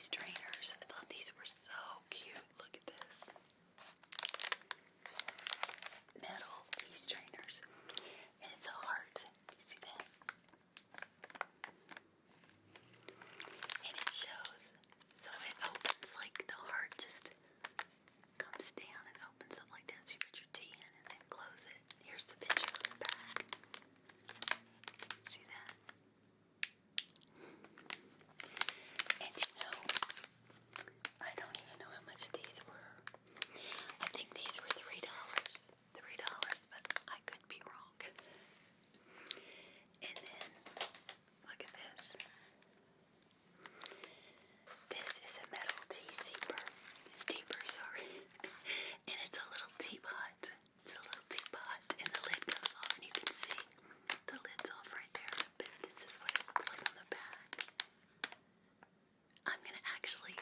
strainers. I thought these were so cute. Look at this. Metal tea strainers. And it's a heart. You see that? And it shows. So it opens like the heart just comes down and opens up like that. So you put your tea in and then close it. Here's the picture on the back. See that? And you know, I don't even know how much these were. I think these were $3. $3, but I could be wrong. And then, look at this. This is a metal tea steeper. Sorry. And it's a little teapot. It's a little teapot, and the lid goes off, and you can see the lid's off right there. But this is what it looks like on the back. I'm gonna actually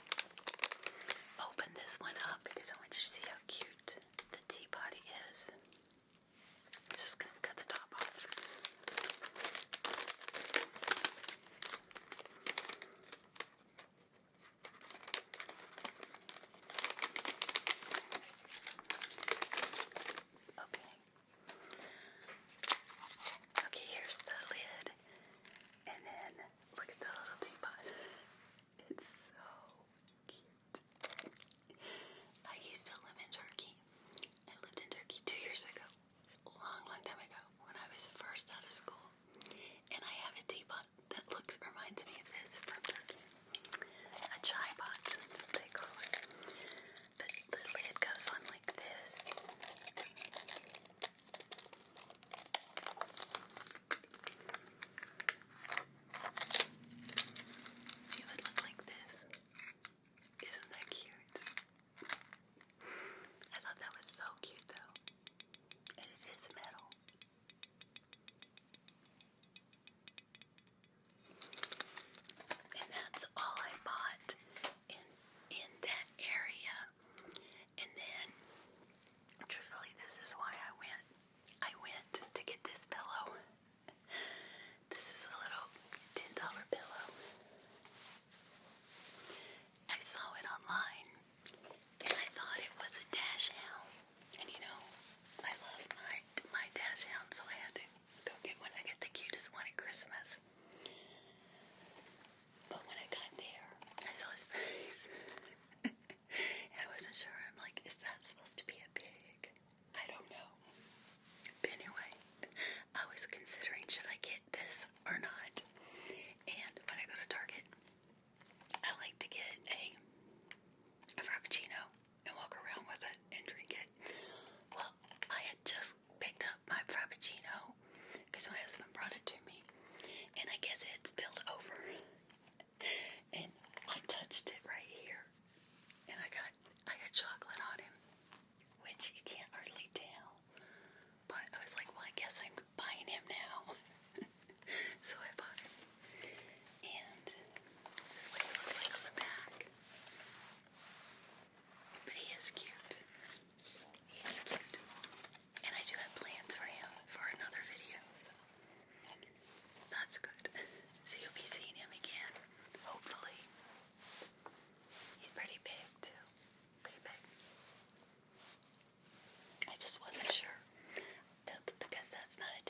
open this one up because I want you to see how cute the tea potty is. I'm just gonna cut the top off. Okay, here's the lid. And then look at the little teapot. It's so cute. I used to live in Turkey. I lived in Turkey 2 years ago. A long time ago when I was first out of school. And I have a teapot that reminds me of this from Turkey. A chai pot, that's what they call it. But the lid goes on like this. See, it would look like this. Isn't that cute? I thought that was so cute though. And it is metal. And that's all I bought in that area. And then, truthfully, this is why I went. I went to get this pillow. This is a little $10 pillow. I saw it online, and I thought it was a dash hound. And you know, I love my dash hound, so I had to go get one. I got the cutest one at Christmas. But when I got there, I saw his face. And I wasn't sure. I'm like, is that supposed to be a pig? I don't know. But anyway, I was considering, should I get this or not? And when I go to Target, I like to get a Frappuccino and walk around with it and drink it. Well, I had just picked up my Frappuccino because my husband brought it to me. And I guess it spilled over. And I touched it right here. And I got chocolate on him, which you can't hardly tell. But I was like, well, I guess I'm buying him now. So I bought him. And this is what he looks like on the back. But he is cute. He is cute. And I do have plans for him for another video, so that's good. So you'll be seeing him again, hopefully. He's pretty big too. Pretty big. I just wasn't sure because that's not a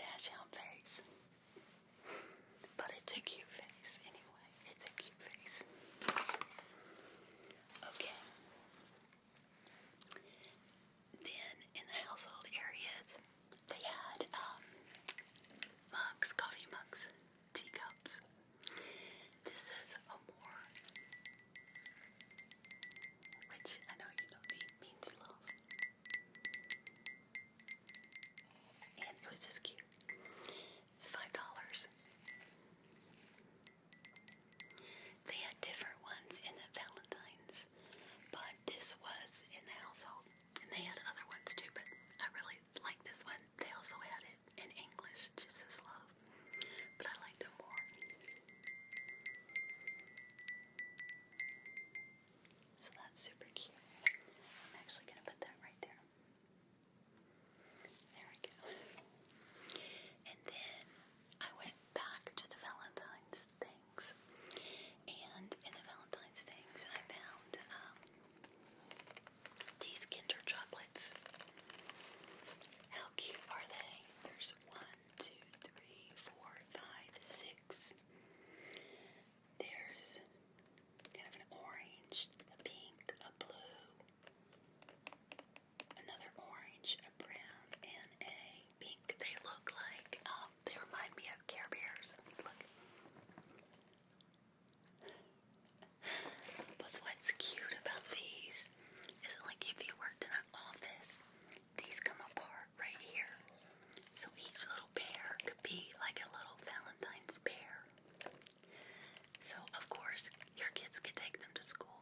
to school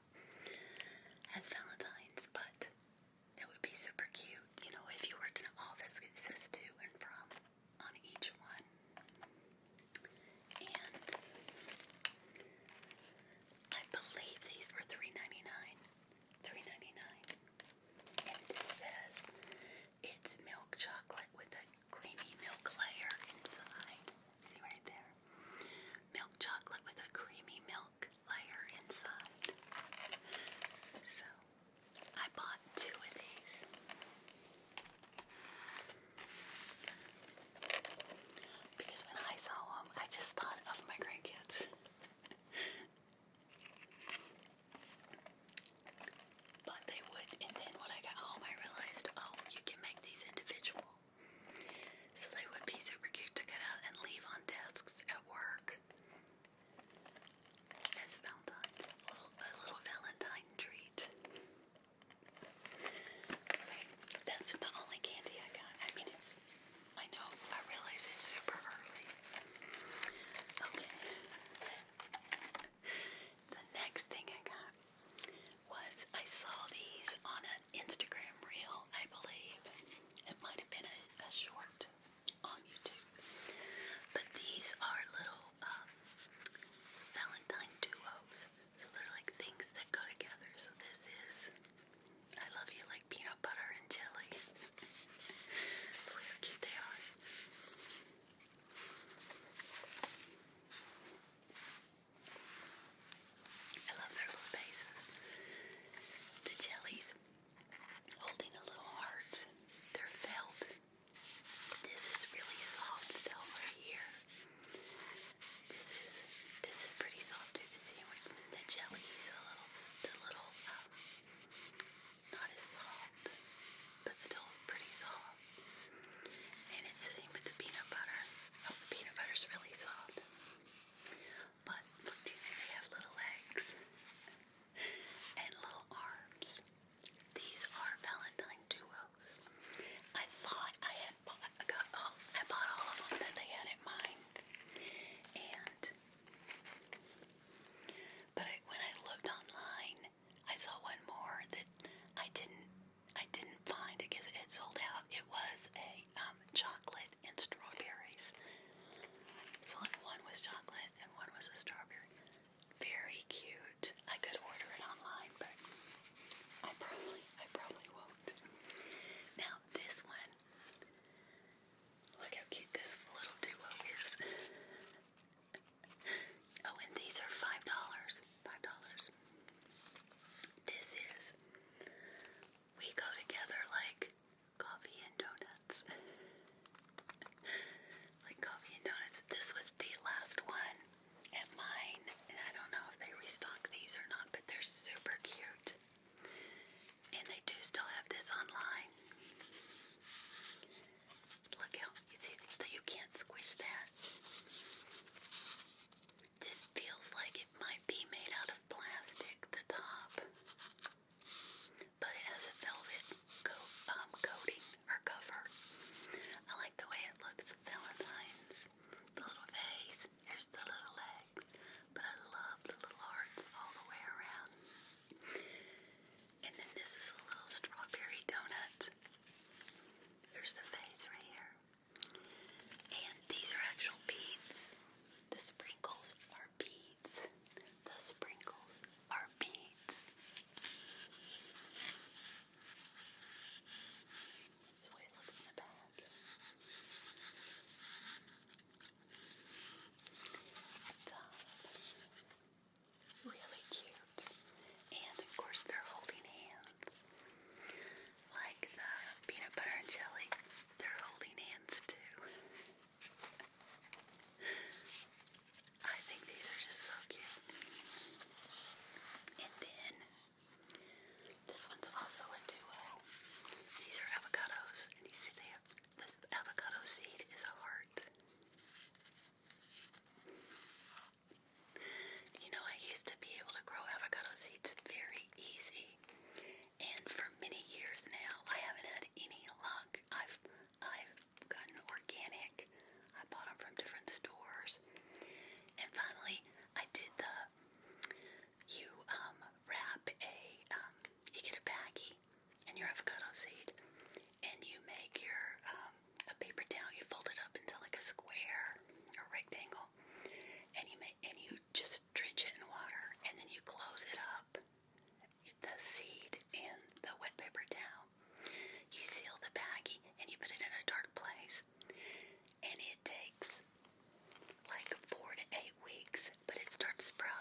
as Valentine's, but it would be super cute, you know, if you worked in an office. It says to and from on each one. And I believe these were $3.99. $3.99. And it says it's milk chocolate with a creamy milk layer inside. See right there? Milk chocolate with a creamy milk layer inside. So I bought 2 of these. Because when I saw them, I just thought of my grandkids. But they would, and then when I got home, I realized, oh, you can make these individual. So they would be super cute to cut out and leave on desks at work as Valentine's, a little Valentine treat. So that's the only candy I got. I mean, I know, I realize it's super early. Okay. The next thing I got was I saw these on an Instagram reel, I believe. It might have been a short on YouTube. But these are little Valentine duos. So they're like things that go together. So this is I Love You Like Peanut Butter and Jelly. Look how cute they are. I love their little faces. The jellies holding a little heart. They're felt. This is really soft felt right here. This is pretty soft too. The sandwich, the jelly's a little not as soft, but still pretty soft. And it's sitting with the peanut butter. Oh, the peanut butter's really soft. But look, do you see they have little legs and little arms? These are Valentine duos. I thought I bought all of them that they had at mine. But when I looked online, I saw one more that I didn't find because it had sold out. It was a chocolate and strawberries. So like one was chocolate and one was a strawberry. Very cute. I could order it online, but I probably won't. Now this one, look how cute this little duo is. Oh, and these are $5. $5. This is We Go Together Like Coffee and Donuts. Like coffee and donuts. This was the last one at my Sprout